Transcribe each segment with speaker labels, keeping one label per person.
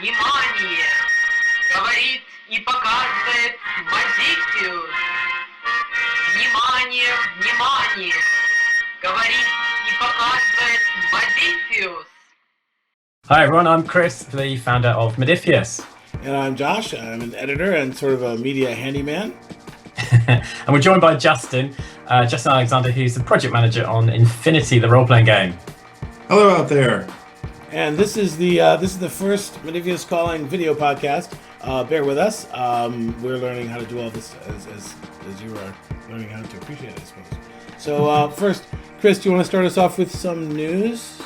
Speaker 1: внимание! Говорит и показывает Modiphius. Внимание, внимание! Говорит и показывает Modiphius.
Speaker 2: Hi everyone, I'm Chris, the founder of Modiphius.
Speaker 3: And I'm Josh. I'm an editor and sort of a media handyman.
Speaker 2: And we're joined by Justin Alexander, who's the project manager on Infinity, the role-playing game.
Speaker 4: Hello out there.
Speaker 3: And this is the first Modiphius Calling video podcast. Bear with us. We're learning how to do all this as you are learning how to appreciate it, I suppose. So first, Chris, do you want to start us off with some news?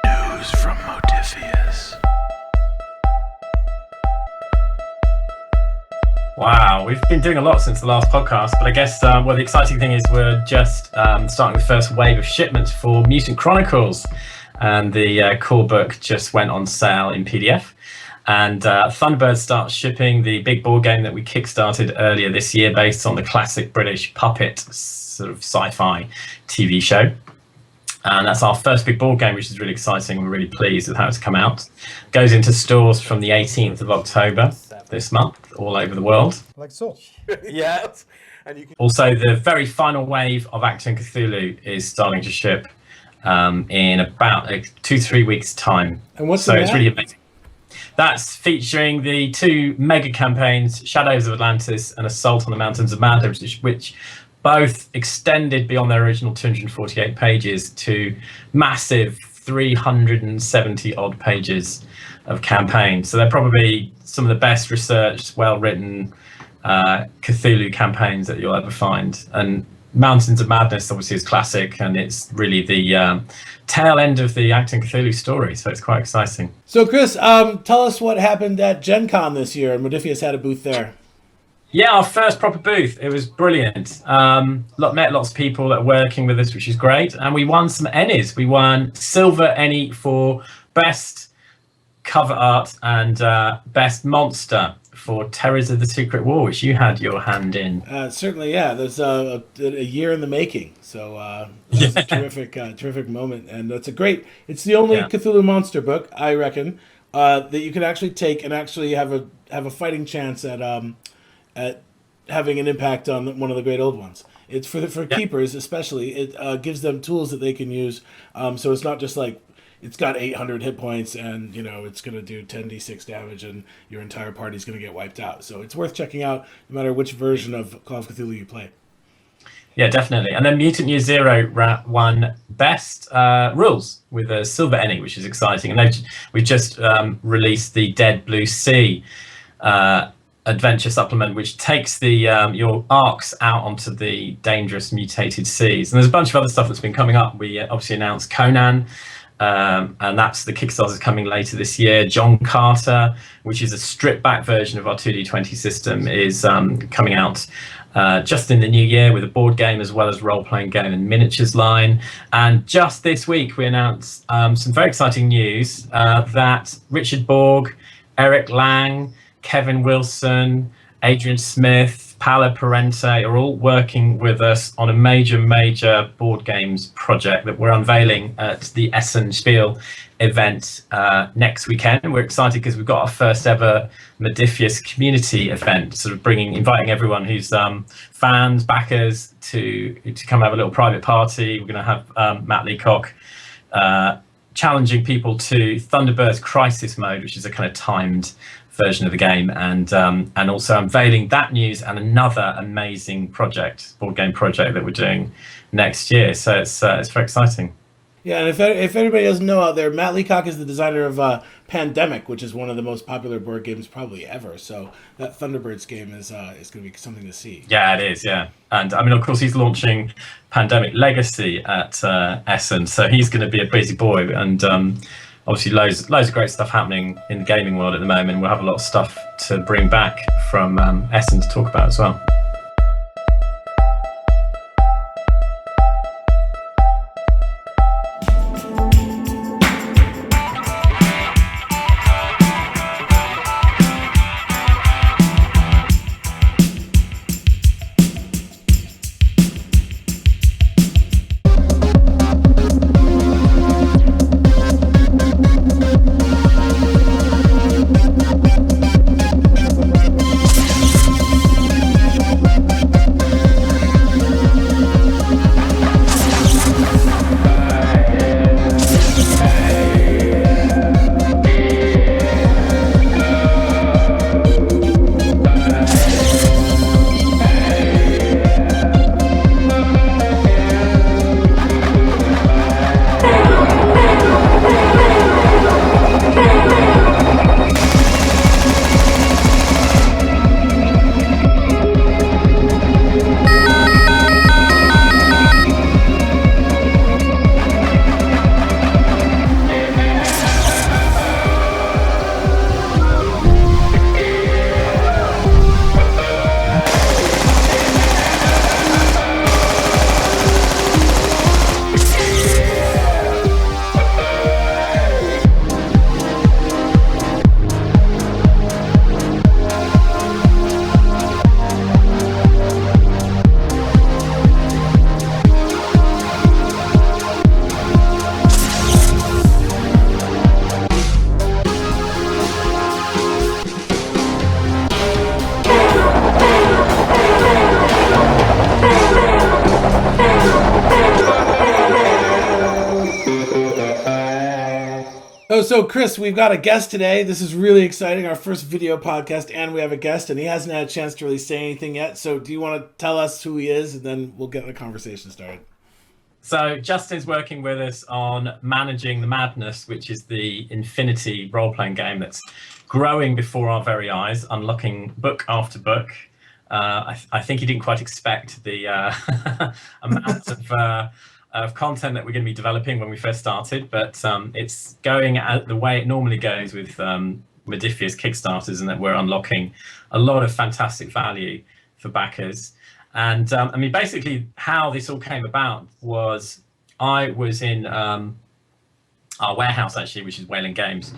Speaker 4: News from Modiphius.
Speaker 2: Wow, we've been doing a lot since the last podcast, but I guess the exciting thing is we're just starting the first wave of shipments for Mutant Chronicles, and the core book just went on sale in PDF. And Thunderbird starts shipping the big board game that we kickstarted earlier this year based on the classic British puppet sort of sci-fi TV show. And that's our first big board game, which is really exciting. We're really pleased with how it's come out. Goes into stores from the 18th of October this month, all over the world.
Speaker 5: Like so.
Speaker 3: Yeah.
Speaker 2: Also, the very final wave of Achtung Cthulhu is starting to ship in about 2-3 weeks' time.
Speaker 3: And what's
Speaker 2: so it's really amazing. That's featuring the two mega campaigns, Shadows of Atlantis and Assault on the Mountains of Madness, which both extended beyond their original 248 pages to massive 370 odd pages of campaign. So they're probably some of the best researched, well-written Cthulhu campaigns that you'll ever find. And Mountains of Madness obviously is classic, and it's really the tail end of the Achtung Cthulhu story, so it's quite exciting.
Speaker 3: So Chris, tell us what happened at Gen Con this year, and Modiphius had a booth there.
Speaker 2: Yeah, our first proper booth. It was brilliant. Met lots of people that are working with us, which is great. And we won some ENnies. We won Silver ENnie for Best Cover Art and Best Monster for Terrors of the Secret War, which you had your hand in.
Speaker 3: Certainly, yeah. There's a year in the making. So that's a terrific moment. And it's the only Cthulhu monster book, I reckon, that you can actually take and actually have a fighting chance at having an impact on one of the great old ones. It's for keepers especially. It gives them tools that they can use. So it's not just like it's got 800 hit points and it's going to do 10d6 damage and your entire party's going to get wiped out. So it's worth checking out no matter which version of Call of Cthulhu you play.
Speaker 2: Yeah, definitely. And then Mutant Year Zero won Best Rules with a Silver ENnie, which is exciting. And we've just released the Dead Blue Sea adventure supplement, which takes the your arcs out onto the dangerous mutated seas. And there's a bunch of other stuff that's been coming up. We obviously announced Conan, and that's the Kickstarter's coming later this year. John Carter, which is a stripped back version of our 2D20 system, is coming out just in the new year with a board game as well as role-playing game and miniatures line. And just this week we announced some very exciting news that Richard Borg, Eric Lang, Kevin Wilson, Adrian Smith, Paolo Parente are all working with us on a major board games project that we're unveiling at the Essen Spiel event next weekend. We're excited because we've got our first ever Modiphius community event, sort of inviting everyone who's fans, backers to come have a little private party. We're going to have Matt Leacock challenging people to Thunderbird's Crisis Mode, which is a kind of timed version of the game, and also unveiling that news and another amazing board game project that we're doing next year. So it's very exciting.
Speaker 3: Yeah, and if anybody doesn't know out there, Matt Leacock is the designer of Pandemic, which is one of the most popular board games probably ever. So that Thunderbirds game is going to be something to see.
Speaker 2: Yeah, it is. Yeah, and I mean, of course, he's launching Pandemic Legacy at Essen, so he's going to be a busy boy. And obviously, loads of great stuff happening in the gaming world at the moment. We'll have a lot of stuff to bring back from Essen to talk about as well.
Speaker 3: Oh, so Chris, we've got a guest today. This is really exciting. Our first video podcast, and we have a guest, and he hasn't had a chance to really say anything yet. So do you want to tell us who he is, and then we'll get the conversation started?
Speaker 2: So Justin's working with us on Managing the Madness, which is the Infinity role-playing game that's growing before our very eyes, unlocking book after book. I think he didn't quite expect the amount of content that we're going to be developing when we first started, but it's going out the way it normally goes with Modiphius Kickstarters, and that we're unlocking a lot of fantastic value for backers. And I mean, basically how this all came about was I was in our warehouse, actually, which is Wayland Games,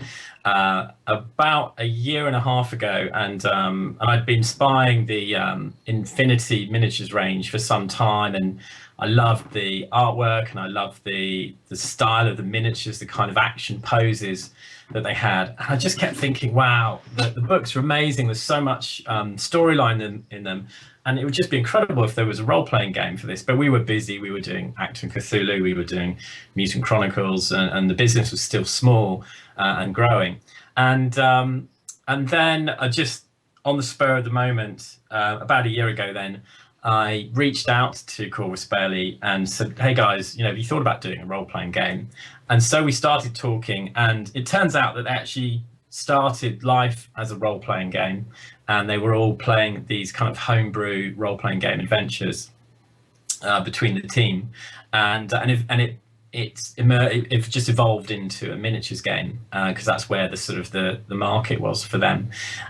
Speaker 2: about a year and a half ago, and I'd been spying the Infinity miniatures range for some time, and I loved the artwork, and I loved the style of the miniatures, the kind of action poses that they had. And I just kept thinking, wow, the books are amazing. There's so much storyline in them. And it would just be incredible if there was a role-playing game for this. But we were busy. We were doing Achtung Cthulhu. We were doing Mutant Chronicles, and the business was still small and growing. And then I just, on the spur of the moment, about a year ago then, I reached out to Corvus Belli and said, hey guys, have you thought about doing a role-playing game? And so we started talking, and it turns out that they actually started life as a role-playing game, and they were all playing these kind of homebrew role-playing game adventures between the team, and it just evolved into a miniatures game because that's where the market was for them,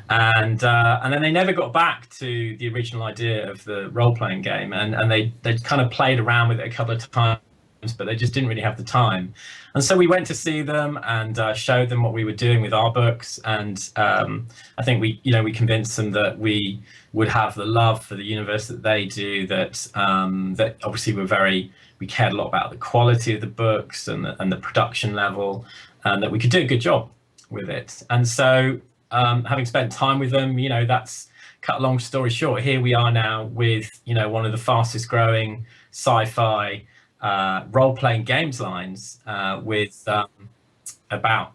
Speaker 2: and then they never got back to the original idea of the role-playing game, and they kind of played around with it a couple of times, but they just didn't really have the time. And so we went to see them and showed them what we were doing with our books, and I think we convinced them that we would have the love for the universe that they do, that obviously we cared a lot about the quality of the books and the production level, and that we could do a good job with it. And so having spent time with them, that's cut a long story short. Here we are now with one of the fastest growing sci-fi role-playing games lines, with about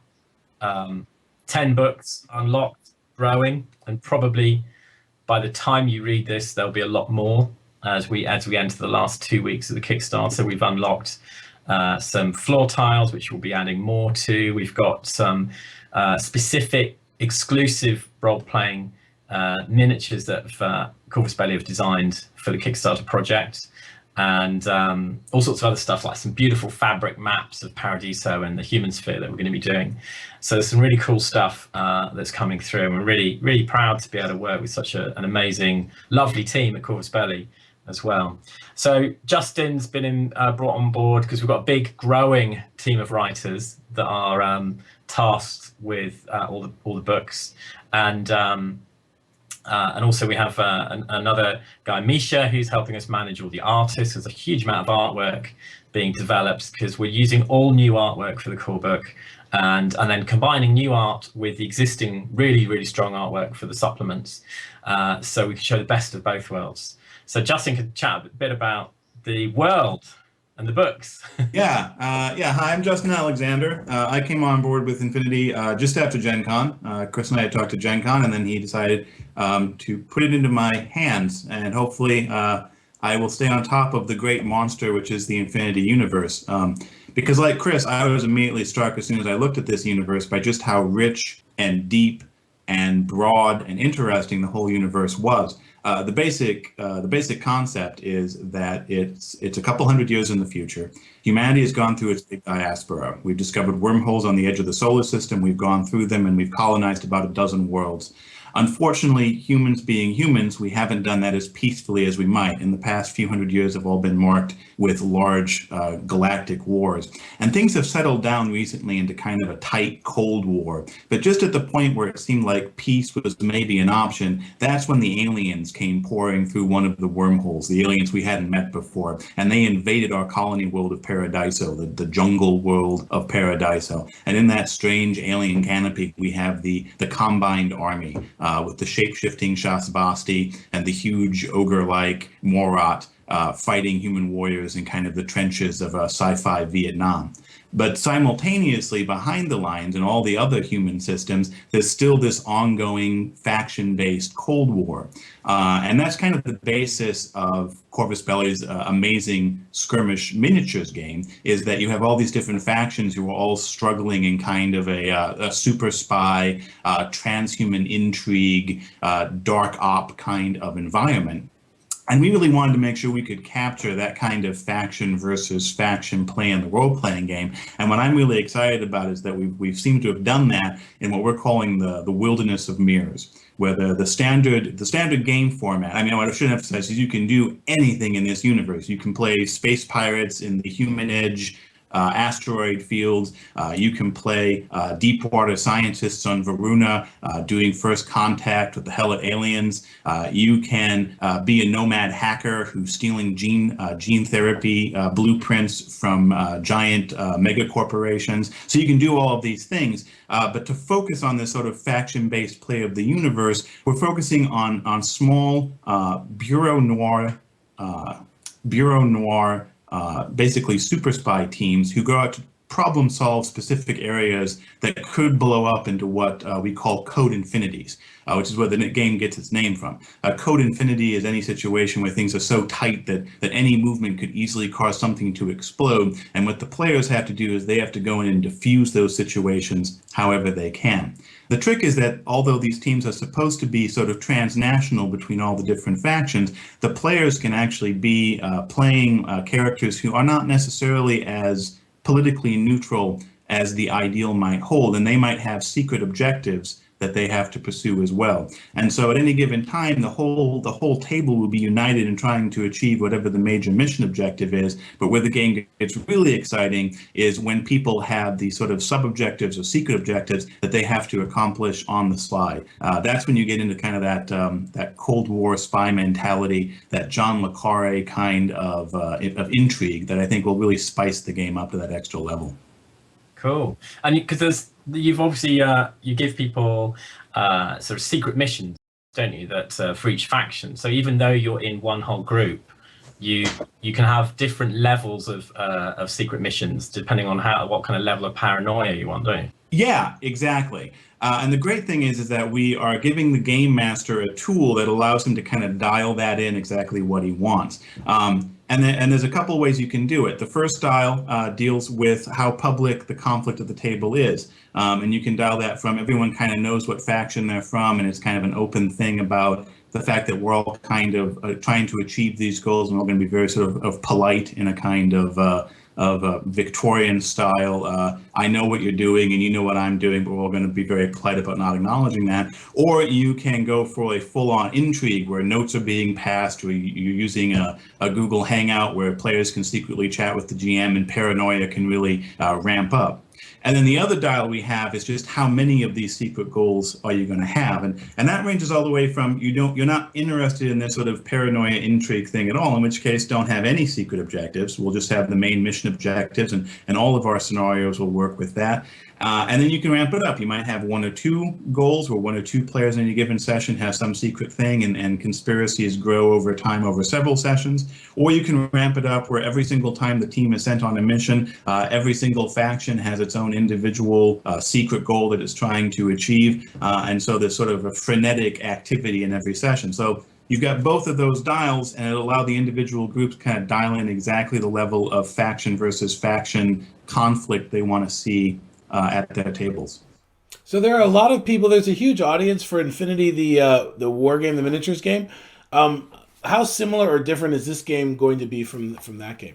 Speaker 2: 10 books unlocked, growing, and probably by the time you read this there'll be a lot more as we enter the last 2 weeks of the Kickstarter. We've unlocked some floor tiles, which we'll be adding more to. We've got some specific exclusive role-playing miniatures that Corvus Belli have designed for the Kickstarter project, and all sorts of other stuff, like some beautiful fabric maps of Paradiso and the human sphere that we're going to be doing. So there's some really cool stuff that's coming through, and we're really, really proud to be able to work with such an amazing, lovely team at Corvus Belli as well. So Justin's been brought on board because we've got a big growing team of writers that are tasked with all the books, and also we have another guy, Misha, who's helping us manage all the artists. There's a huge amount of artwork being developed because we're using all new artwork for the core book, and then combining new art with the existing really, really strong artwork for the supplements, so we can show the best of both worlds. So Justin could chat a bit about the world and the books.
Speaker 4: Yeah. Hi, I'm Justin Alexander. I came on board with Infinity just after Gen Con. Chris and I had talked to Gen Con, and then he decided to put it into my hands, and hopefully I will stay on top of the great monster, which is the Infinity universe. Because like Chris, I was immediately struck as soon as I looked at this universe by just how rich and deep and broad and interesting the whole universe was. The basic concept is that it's a couple hundred years in the future. Humanity has gone through its big diaspora. We've discovered wormholes on the edge of the solar system. We've gone through them, and we've colonized about a dozen worlds. Unfortunately, humans being humans, we haven't done that as peacefully as we might. In the past few hundred years have all been marked with large galactic wars. And things have settled down recently into kind of a tight Cold War. But just at the point where it seemed like peace was maybe an option, that's when the aliens came pouring through one of the wormholes, the aliens we hadn't met before. And they invaded our colony world of Paradiso, the jungle world of Paradiso. And in that strange alien canopy, we have the combined army, with the shape-shifting Shasbasti and the huge ogre-like Morat fighting human warriors in kind of the trenches of sci-fi Vietnam. But simultaneously, behind the lines in all the other human systems, there's still this ongoing faction-based Cold War. And that's kind of the basis of Corvus Belli's amazing skirmish miniatures game, is that you have all these different factions who are all struggling in kind of a super spy, transhuman intrigue, dark op kind of environment. And we really wanted to make sure we could capture that kind of faction versus faction play in the role-playing game. And what I'm really excited about is that we've seemed to have done that in what we're calling the wilderness of mirrors, where the standard game format. I mean, what I should emphasize is you can do anything in this universe. You can play space pirates in the Human Edge asteroid fields. You can play deep water scientists on Varuna doing first contact with the Helot aliens. You can be a nomad hacker who's stealing gene therapy blueprints from giant mega corporations. So you can do all of these things. But to focus on this sort of faction-based play of the universe, we're focusing on small Bureau Noir basically super spy teams who go out to problem solve specific areas that could blow up into what we call code infinities, which is where the game gets its name from. Code infinity is any situation where things are so tight that any movement could easily cause something to explode. And what the players have to do is they have to go in and diffuse those situations however they can. The trick is that although these teams are supposed to be sort of transnational between all the different factions, the players can actually be playing characters who are not necessarily as politically neutral as the ideal might hold, and they might have secret objectives that they have to pursue as well. And so at any given time, the whole table will be united in trying to achieve whatever the major mission objective is. But where the game gets really exciting is when people have these sort of sub-objectives or secret objectives that they have to accomplish on the fly. That's when you get into kind of that Cold War spy mentality, that John le Carré kind of intrigue that I think will really spice the game up to that extra level.
Speaker 2: Cool. And because you've obviously you give people sort of secret missions, don't you, that for each faction. So even though you're in one whole group, you can have different levels of secret missions depending on what kind of level of paranoia you want, don't you? Yeah,
Speaker 4: exactly. And the great thing is that we are giving the game master a tool that allows him to kind of dial that in exactly what he wants. And there's a couple ways you can do it. The first style deals with how public the conflict at the table is. And you can dial that from everyone kind of knows what faction they're from, and it's kind of an open thing about the fact that we're all kind of trying to achieve these goals, and we're going to be very sort of polite in a kind of Victorian style. I know what you're doing and you know what I'm doing, but we're all going to be very polite about not acknowledging that. Or you can go for a full-on intrigue where notes are being passed, or you're using a Google Hangout where players can secretly chat with the GM and paranoia can really ramp up. And then the other dial we have is just how many of these secret goals are you going to have, and that ranges all the way from you're not interested in this sort of paranoia intrigue thing at all, in which case don't have any secret objectives. We'll just have the main mission objectives, and all of our scenarios will work with that. And then you can ramp it up. You might have one or two goals where one or two players in any given session have some secret thing, and conspiracies grow over time over several sessions. Or you can ramp it up where every single time the team is sent on a mission, every single faction has its own individual secret goal that it's trying to achieve. And so there's sort of a frenetic activity in every session. So you've got both of those dials, and it'll allow the individual groups kind of dial in exactly the level of faction versus faction conflict they want to see at their tables.
Speaker 3: So there are a lot of people. There's a huge audience for Infinity, the war game, the miniatures game. How similar or different is this game going to be from that game?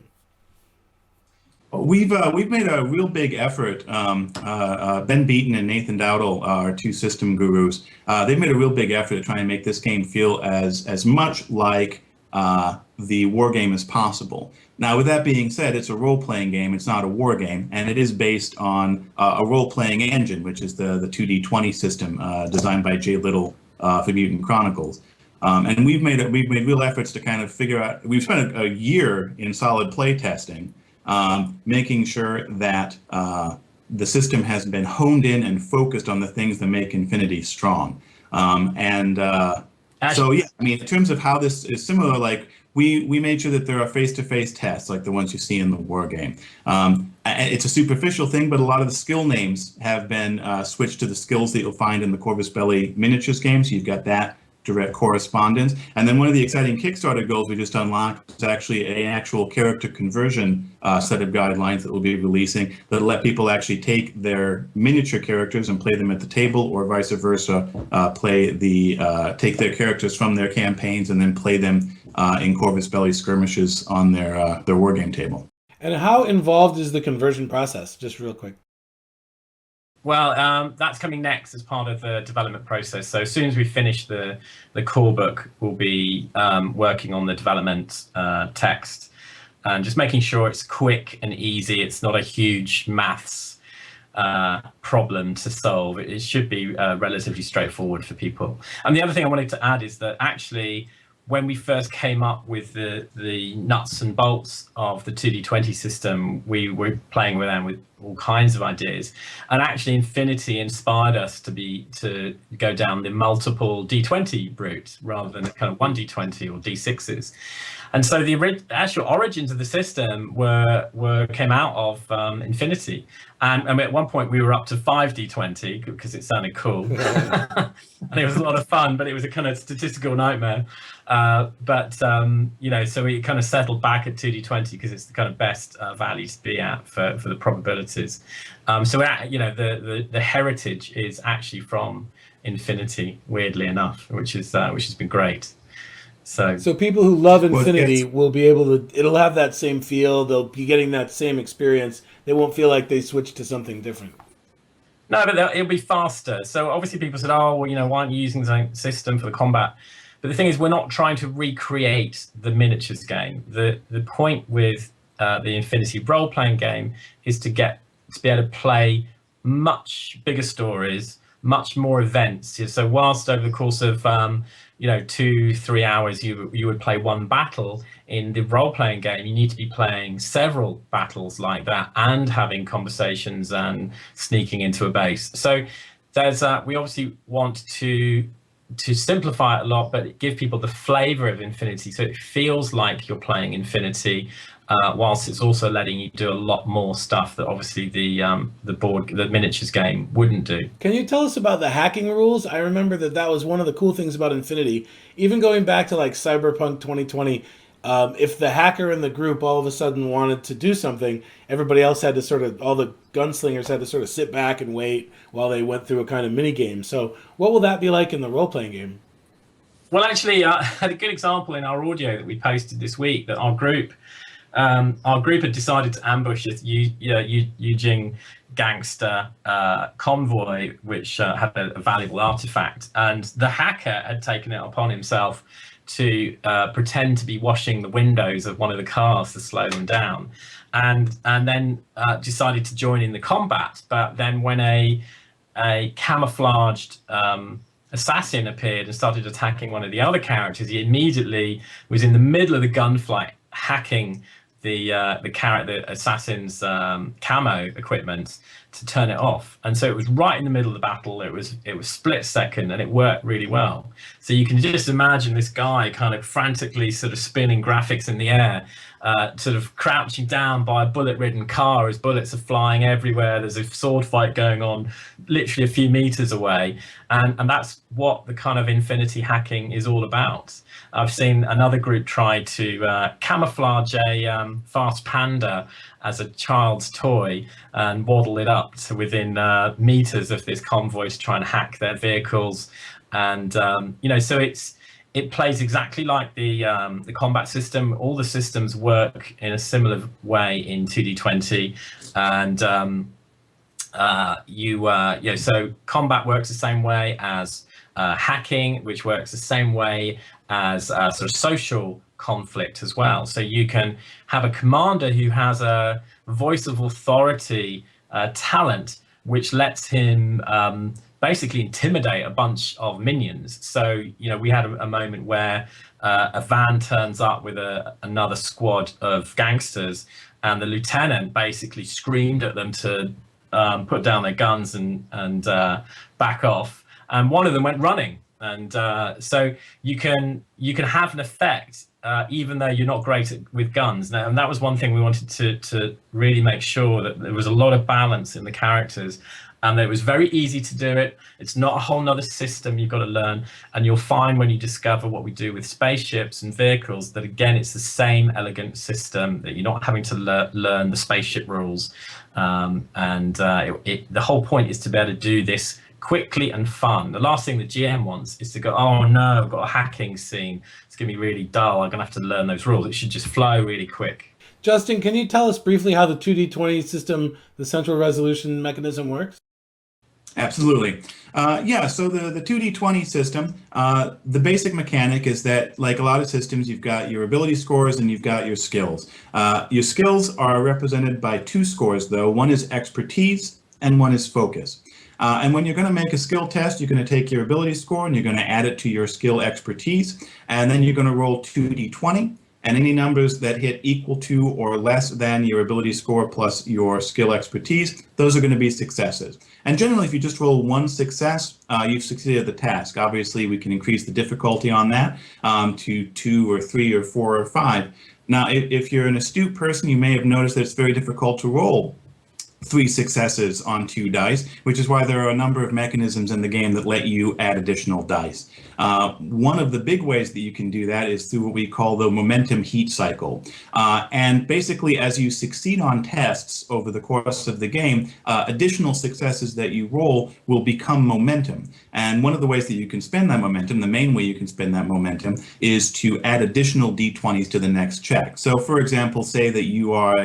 Speaker 4: We've made a real big effort. Ben Beaton and Nathan Dowdle are two system gurus. They've made a real big effort to try and make this game feel as much like the war game as possible. Now, with that being said, it's a role-playing game. It's not a war game, and it is based on a role-playing engine, which is the 2D20 system designed by Jay Little for Mutant Chronicles. And we've made real efforts to kind of figure out. We've spent a year in solid play testing, making sure that the system has been honed in and focused on the things that make Infinity strong. So yeah. I mean, in terms of how this is similar, like we made sure that there are face-to-face tests, like the ones you see in the war game. It's a superficial thing, but a lot of the skill names have been switched to the skills that you'll find in the Corvus Belli miniatures game. So you've got that direct correspondence. And then one of the exciting Kickstarter goals we just unlocked is actually an actual character conversion set of guidelines that we'll be releasing that let people actually take their miniature characters and play them at the table, or vice versa, take their characters from their campaigns and then play them in Corvus Belli skirmishes on their wargame table.
Speaker 3: And how involved is the conversion process? Just real quick.
Speaker 2: Well, that's coming next as part of the development process. So as soon as we finish the core book, we'll be working on the development text and just making sure it's quick and easy. It's not a huge maths problem to solve. It should be relatively straightforward for people. And the other thing I wanted to add is that actually, when we first came up with the nuts and bolts of the 2D20 system, we were playing with them with all kinds of ideas, and actually Infinity inspired us to go down the multiple D20 route rather than the kind of 1D20 or D6s. And so the actual origins of the system came out of Infinity, and at one point we were up to 5D20 because it sounded cool, and it was a lot of fun, but it was a kind of statistical nightmare. So we kind of settled back at 2D20 because it's the kind of best value to be at for the probabilities. The heritage is actually from Infinity, weirdly enough, which has been great. So
Speaker 3: people who love Infinity will be able to, it'll have that same feel, they'll be getting that same experience. They won't feel like they switched to something different.
Speaker 2: No, but it'll be faster. So obviously people said, oh, well, why aren't you using the same system for the combat? But the thing is, we're not trying to recreate the miniatures game. The point with the Infinity role-playing game is to be able to play much bigger stories, much more events. So whilst over the course of 2-3 hours you would play one battle, in the role-playing game you need to be playing several battles like that and having conversations and sneaking into a base. So there's we obviously want to simplify it a lot, but give people the flavor of Infinity, so it feels like you're playing Infinity, whilst it's also letting you do a lot more stuff that obviously the miniatures game wouldn't do.
Speaker 3: Can you tell us about the hacking rules? I remember that was one of the cool things about Infinity, even going back to like Cyberpunk 2020. If the hacker in the group all of a sudden wanted to do something, everybody else had to all the gunslingers had to sort of sit back and wait while they went through a kind of mini game. So what will that be like in the role-playing game?
Speaker 2: Well, actually, I had a good example in our audio that we posted this week, that our group had decided to ambush this Yujing gangster convoy, which had a valuable artifact, and the hacker had taken it upon himself to pretend to be washing the windows of one of the cars to slow them down, and then decided to join in the combat. But then when a camouflaged assassin appeared and started attacking one of the other characters, he immediately was in the middle of the gunfight hacking the assassin's camo equipment to turn it off. And so it was right in the middle of the battle. It was split second, and it worked really well. So you can just imagine this guy kind of frantically sort of spinning graphics in the air, sort of crouching down by a bullet-ridden car as bullets are flying everywhere. There's a sword fight going on literally a few meters away, and that's what the kind of Infinity hacking is all about. I've seen another group try to camouflage a fast panda as a child's toy and waddle it up to within meters of this convoy to try and hack their vehicles. And so it plays exactly like the combat system. All the systems work in a similar way in 2D20, and so combat works the same way as hacking, which works the same way as sort of social conflict as well. So you can have a commander who has a voice of authority talent, which lets him basically intimidate a bunch of minions. So we had a moment where a van turns up with another squad of gangsters, and the lieutenant basically screamed at them to put down their guns and back off. And one of them went running, And so you can have an effect even though you're not great with guns. Now, and that was one thing we wanted to really make sure, that there was a lot of balance in the characters, and it was very easy to do it. It's not a whole nother system you've got to learn, and you'll find when you discover what we do with spaceships and vehicles that, again, it's the same elegant system, that you're not having to learn the spaceship rules. The whole point is to be able to do this quickly and fun. The last thing the GM wants is to go, oh no, I've got a hacking scene, it's going to be really dull, I'm going to have to learn those rules. It should just flow really quick.
Speaker 3: Justin, can you tell us briefly how the 2d20 system, the central resolution mechanism, works?
Speaker 4: Absolutely. So the 2d20 system, the basic mechanic is that, like a lot of systems, you've got your ability scores and you've got your skills. Your skills are represented by two scores, though. One is expertise and one is focus. And when you're going to make a skill test, you're going to take your ability score and you're going to add it to your skill expertise, and then you're going to roll 2d20, and any numbers that hit equal to or less than your ability score plus your skill expertise, those are going to be successes. And generally, if you just roll one success, you've succeeded the task. Obviously, we can increase the difficulty on that to 2 or 3 or 4 or 5. Now, if you're an astute person, you may have noticed that it's very difficult to roll 3 successes on 2 dice, which is why there are a number of mechanisms in the game that let you add additional dice. One of the big ways that you can do that is through what we call the momentum heat cycle. And basically, as you succeed on tests over the course of the game, additional successes that you roll will become momentum. And one of the ways that you can spend that momentum, the main way you can spend that momentum, is to add additional d20s to the next check. So, for example, say that you're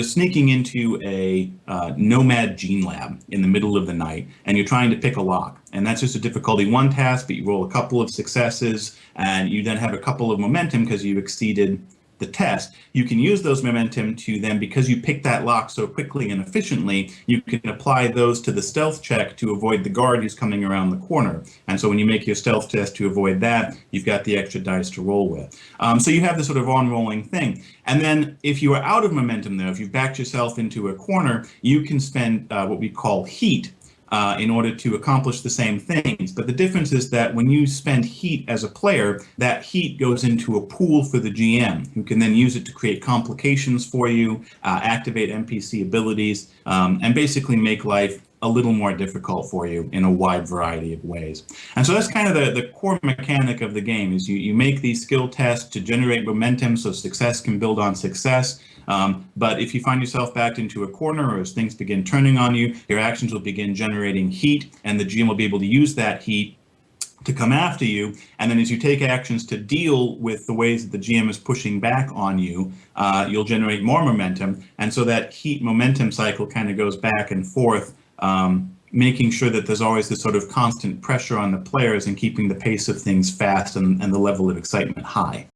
Speaker 4: sneaking into a nomad gene lab in the middle of the night, and you're trying to pick a lock. And that's just a difficulty 1 task, but you roll a couple of successes, and you then have a couple of momentum because you've exceeded the test. You can use those momentum to then, because you picked that lock so quickly and efficiently, you can apply those to the stealth check to avoid the guard who's coming around the corner. And so when you make your stealth test to avoid that, you've got the extra dice to roll with. So you have this sort of on-rolling thing. And then if you are out of momentum, though, if you've backed yourself into a corner, you can spend what we call heat in order to accomplish the same things. But the difference is that when you spend heat as a player, that heat goes into a pool for the GM, who can then use it to create complications for you, activate NPC abilities, and basically make life a little more difficult for you in a wide variety of ways. And so that's kind of the core mechanic of the game, is you make these skill tests to generate momentum so success can build on success. But if you find yourself backed into a corner, or as things begin turning on you, your actions will begin generating heat, and the GM will be able to use that heat to come after you. And then as you take actions to deal with the ways that the GM is pushing back on you, you'll generate more momentum. And so that heat momentum cycle kind of goes back and forth, making sure that there's always this sort of constant pressure on the players and keeping the pace of things fast and the level of excitement high.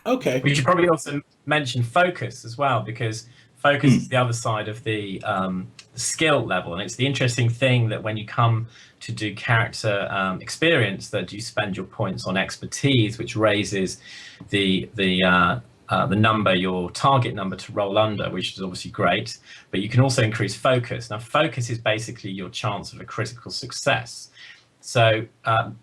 Speaker 3: Okay.
Speaker 2: We should probably also mention focus as well, because focus is the other side of the skill level, and it's the interesting thing that when you come to do character experience, that you spend your points on expertise, which raises the number, your target number to roll under, which is obviously great, but you can also increase focus. Now, focus is basically your chance of a critical success. So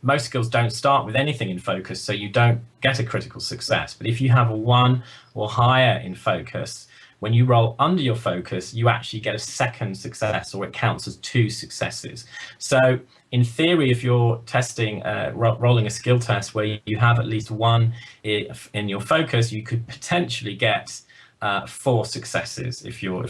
Speaker 2: most skills don't start with anything in focus, so you don't get a critical success. But if you have a 1 or higher in focus, when you roll under your focus, you actually get a second success, or it counts as 2 successes. So in theory, if you're testing, rolling a skill test where you have at least 1 in your focus, you could potentially get 4 successes if you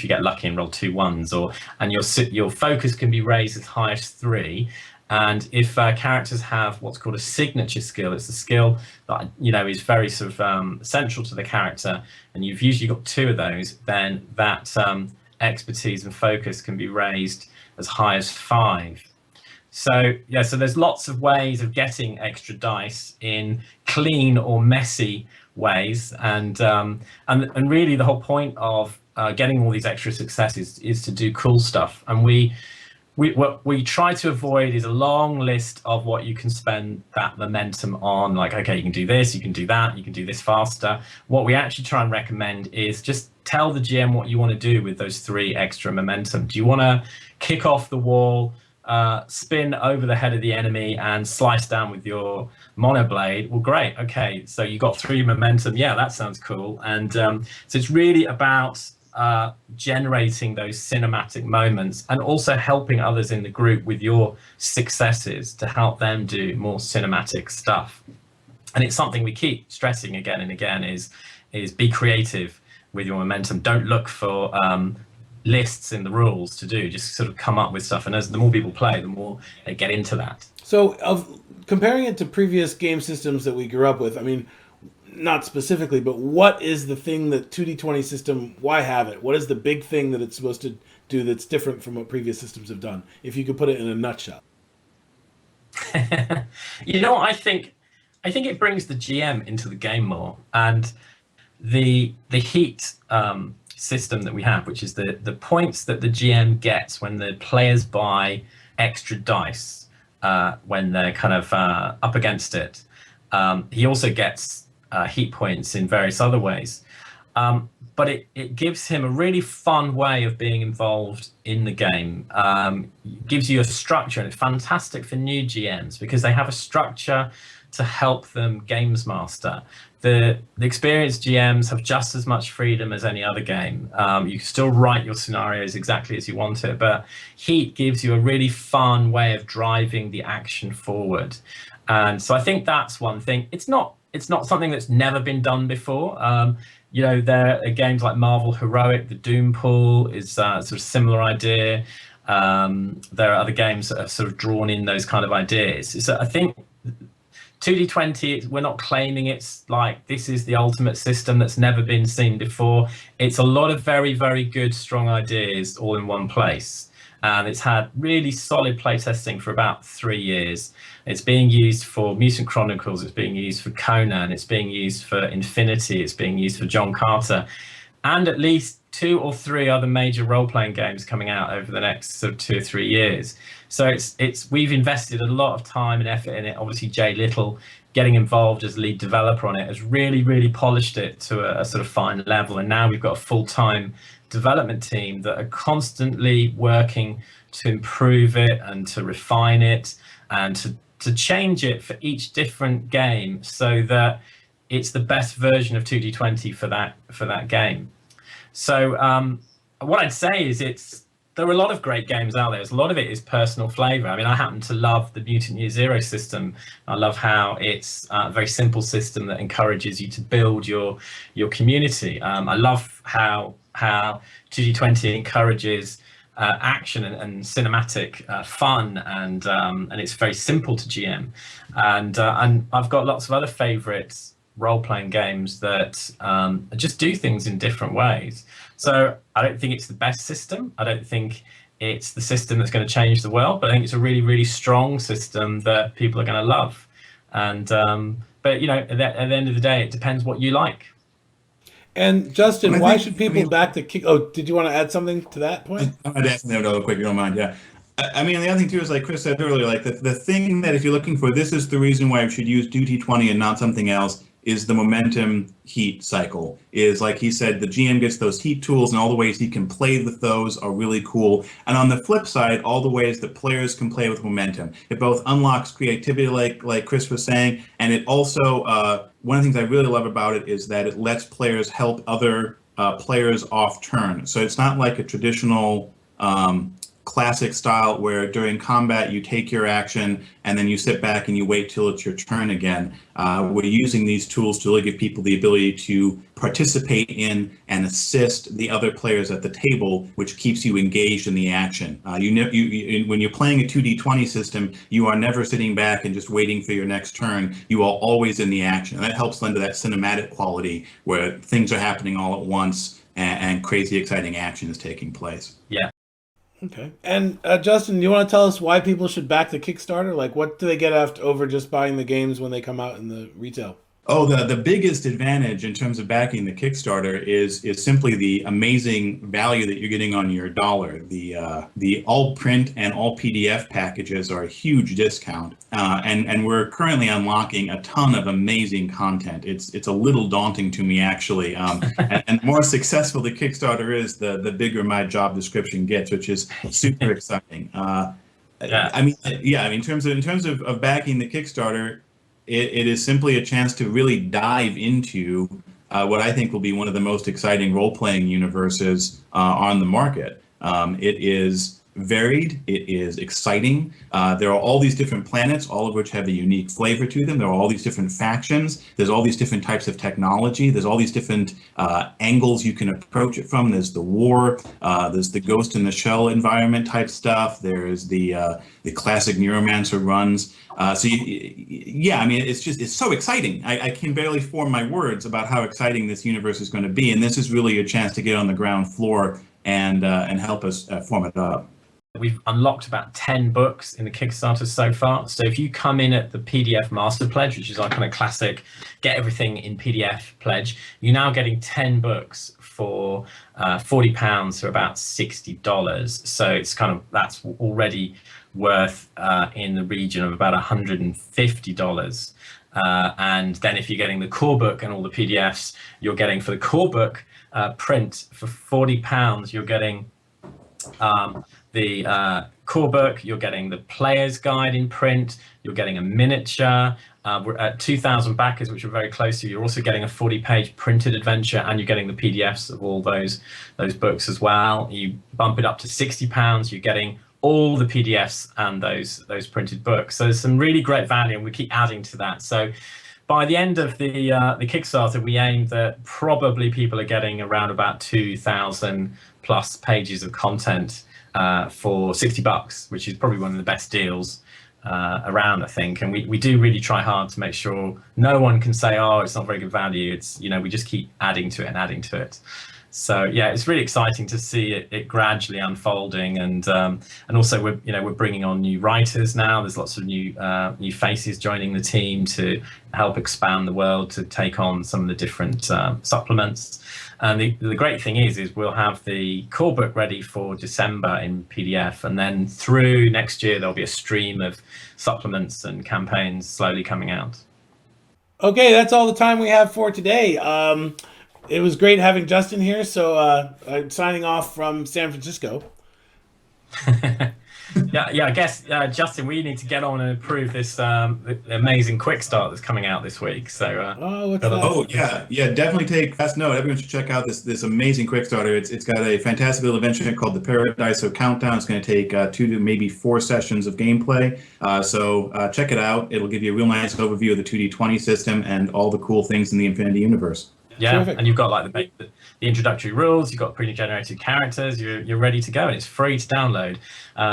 Speaker 2: get lucky and roll 2 1s, and your focus can be raised as high as 3. And if characters have what's called a signature skill, it's a skill that is very sort of central to the character, and you've usually got 2 of those, then that expertise and focus can be raised as high as 5. So so there's lots of ways of getting extra dice in clean or messy ways, and really the whole point of getting all these extra successes is to do cool stuff. And what we try to avoid is a long list of what you can spend that momentum on, like, okay, you can do this, you can do that, you can do this faster. What we actually try and recommend is just tell the GM what you want to do with those 3 extra momentum. Do you want to kick off the wall spin over the head of the enemy and slice down with your monoblade. Well, great. Okay, so you got 3 momentum. Yeah, that sounds cool. And so it's really about generating those cinematic moments and also helping others in the group with your successes to help them do more cinematic stuff. And it's something we keep stressing again and again is be creative with your momentum. Don't look for lists in the rules to do, just sort of come up with stuff, and as the more people play, the more they get into that.
Speaker 3: So comparing it to previous game systems that we grew up with, I mean, not specifically, but what is the thing that 2D20 system, why have it? What is the big thing that it's supposed to do that's different from what previous systems have done, if you could put it in a nutshell?
Speaker 2: I think it brings the GM into the game more, and the heat system that we have, which is the points that the GM gets when the players buy extra dice when they're kind of up against it. He also gets heat points in various other ways. But it gives him a really fun way of being involved in the game. It gives you a structure, and it's fantastic for new GMs because they have a structure to help them games master. The experienced GMs have just as much freedom as any other game. You can still write your scenarios exactly as you want it, but Heat gives you a really fun way of driving the action forward. And so I think that's one thing. It's not something that's never been done before. There are games like Marvel Heroic, the Doom Pool is sort of similar idea. There are other games that have sort of drawn in those kind of ideas. So I think 2D20, we're not claiming it's like this is the ultimate system that's never been seen before. It's a lot of very, very good, strong ideas all in one place. And it's had really solid playtesting for about 3 years. It's being used for Mutant Chronicles, it's being used for Conan, it's being used for Infinity, it's being used for John Carter, and at least 2 or 3 other major role-playing games coming out over the next sort of 2 or 3 years. So we've invested a lot of time and effort in it. Obviously, Jay Little getting involved as lead developer on it has really, really polished it to a sort of fine level. And now we've got a full-time development team that are constantly working to improve it and to refine it and to change it for each different game so that it's the best version of 2D20 for that game. So what I'd say is there are a lot of great games out there. A lot of it is personal flavor. I mean, I happen to love the Mutant Year Zero system. I love how it's a very simple system that encourages you to build your community. I love how 2D20 encourages action and cinematic fun, and it's very simple to GM. And I've got lots of other favorites role-playing games that just do things in different ways. So I don't think it's the best system. I don't think it's the system that's going to change the world, but I think it's a really, really strong system that people are going to love. And but at the end of the day, it depends what you like.
Speaker 3: And Justin, why should people back the kick? Oh, did you want to add something to that point?
Speaker 4: I'd ask them real quick, if you don't mind. Yeah. I mean, the other thing too is, like Chris said earlier, like the thing that if you're looking for, this is the reason why you should use Duty 20 and not something else, is the momentum heat cycle. Is like he said, the GM gets those heat tools, and all the ways he can play with those are really cool. And on the flip side, all the ways that players can play with momentum. It both unlocks creativity, like Chris was saying, and it also, one of the things I really love about it is that it lets players help other players off turn. So it's not like a traditional classic style where during combat you take your action and then you sit back and you wait till it's your turn again. We're using these tools to really give people the ability to participate in and assist the other players at the table, which keeps you engaged in the action. When you're playing a 2D20 system, you are never sitting back and just waiting for your next turn. You are always in the action, and that helps lend to that cinematic quality where things are happening all at once and crazy exciting action is taking place.
Speaker 2: Yeah.
Speaker 3: Okay. And Justin, do you want to tell us why people should back the Kickstarter? Like, what do they get over just buying the games when they come out in the retail?
Speaker 4: Oh, the biggest advantage in terms of backing the Kickstarter is simply the amazing value that you're getting on your dollar. The all print and all PDF packages are a huge discount, and we're currently unlocking a ton of amazing content. It's a little daunting to me, actually. And the more successful the Kickstarter is, the bigger my job description gets, which is super exciting. I mean, in terms of backing the Kickstarter, it is simply a chance to really dive into what I think will be one of the most exciting role-playing universes on the market. It is varied. It is exciting. There are all these different planets, all of which have a unique flavor to them. There are all these different factions. There's all these different types of technology. There's all these different angles you can approach it from. There's the war. There's the Ghost in the Shell environment type stuff. There's the classic Neuromancer runs. It's so exciting. I can barely form my words about how exciting this universe is going to be. And this is really a chance to get on the ground floor and help us form it up.
Speaker 2: We've unlocked about 10 books in the Kickstarter so far. So if you come in at the PDF Master Pledge, which is our kind of classic get everything in PDF pledge, you're now getting 10 books for £40, so about $60. So it's that's already worth in the region of about $150. And then if you're getting the core book and all the PDFs, you're getting for the core book print for £40, you're getting the core book, you're getting the player's guide in print, you're getting a miniature. We're at 2,000 backers, which are very close to you. You're also getting a 40-page printed adventure, and you're getting the PDFs of all those books as well. You bump it up to £60, you're getting all the PDFs and those printed books. So there's some really great value, and we keep adding to that. So by the end of the Kickstarter, we aim that probably people are getting around about 2,000 plus pages of content for $60, which is probably one of the best deals around, I think. And we do really try hard to make sure no one can say, oh, it's not very good value. It's, we just keep adding to it and adding to it. So yeah, it's really exciting to see it gradually unfolding, and also we're bringing on new writers now. There's lots of new faces joining the team to help expand the world, to take on some of the different supplements. And the great thing is we'll have the core book ready for December in PDF, and then through next year there'll be a stream of supplements and campaigns slowly coming out. Okay, that's all the time we have for today. It was great having Justin here, so I'm signing off from San Francisco. Yeah, I guess, Justin, we need to get on and approve this amazing Quickstart that's coming out this week. So,
Speaker 3: what's that?
Speaker 4: Yeah, definitely take fast note. Everyone should check out this amazing Quickstarter. It's got a fantastic little adventure called the Paradiso Countdown. It's going to take 2 to maybe 4 sessions of gameplay. So check it out. It'll give you a real nice overview of the 2D20 system and all the cool things in the Infinity universe.
Speaker 2: Yeah,
Speaker 3: Terrific.
Speaker 2: And you've got like the introductory rules, you've got pre-generated characters, you're ready to go, and it's free to download.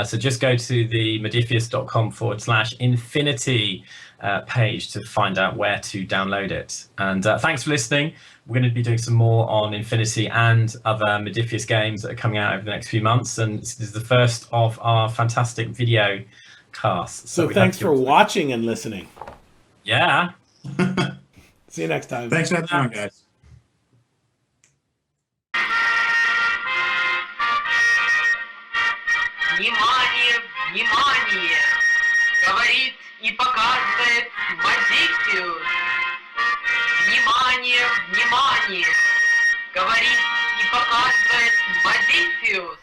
Speaker 2: So just go to the modiphius.com/infinity page to find out where to download it. And thanks for listening. We're going to be doing some more on Infinity and other Modiphius games that are coming out over the next few months. And this is the first of our fantastic video casts.
Speaker 3: So thanks for watching and listening.
Speaker 2: Yeah.
Speaker 3: See you next time.
Speaker 4: Thanks for having me on, guys.
Speaker 1: Внимание, внимание! Говорит и показывает Modiphius. Внимание, внимание! Говорит и показывает Modiphius.